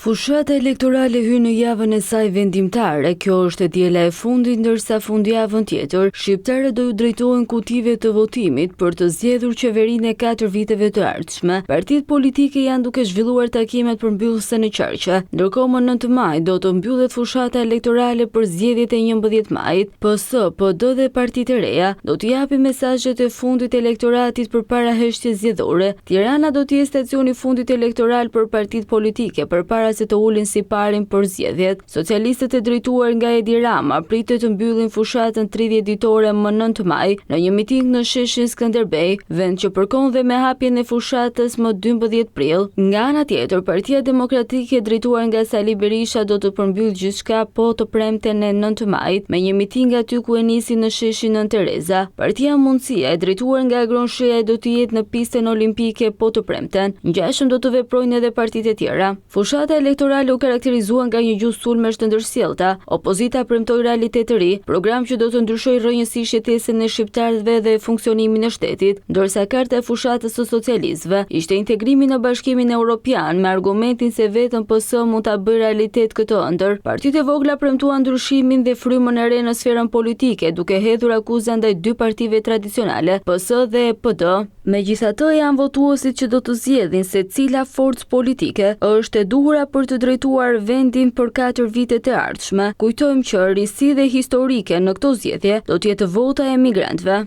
Fushata elektorale hyn në javën e saj vendimtare. Kjo është diela e fundit, ndërsa fundjavën tjetër shqiptarët do ju drejtohen kutive të votimit për të zgjedhur qeverinë e 4 viteve të ardhshme. Partitë politike janë duke zhvilluar takimet përmbyllëse në Qarqe. Ndërkohë më 9 maj do të mbyllet fushata elektorale për zgjedhjet e 11 majit. PS, PD dhe partitë e reja do të japin mesazhet e fundit elektoratit përpara heshtjes zgjedhore. Tirana do të jetë stacioni i fundit elektoral për partitë politike përpara se të ulin si parin për zgjedhjet. Socialistët e drejtuar nga Edi Rama pritet të mbyllin fushatën 30 ditore më 9 maj në një miting në sheshin Skënderbej, vend që përkon dhe me hapjen e fushatës më 12 prill. Nga ana tjetër, Partia Demokratike e drejtuar nga Sali Berisha do të përmbyll gjithçka po të premten e 9 majit me një miting aty ku e nisi në sheshin Nën Tereza. Partia Mundësia e drejtuar nga Agron Shea do të jetë në pistën olimpike po të premten. Ngjashëm do të veprojnë edhe partitë e tjera. Fushata elektorale u karakterizua nga një gjuhë sulmesh të ndërsjellta. Opozita premtoi realitet të ri, program që do të ndryshojë rrënjësisht jetesën e shqiptarëve dhe funksionimin e shtetit, ndërsa karta e fushatës së socialistëve ishte integrimi në Bashkimin Evropian me argumentin se vetëm PS mund ta bëjë realitet këtë ëndër. Partitë e vogla premtuan ndryshimin dhe frymën e re në sferën politike, duke hedhur akuza ndaj dy partive tradicionale, PS dhe PD. Megjithatë, janë votuesit që do të zgjedhin se cila forcë politike është e duhura për të drejtuar vendin për 4 vitet e ardhshme. Kujtojmë që risi dhe historike në këto zgjedhje do të jetë vota e emigrantëve.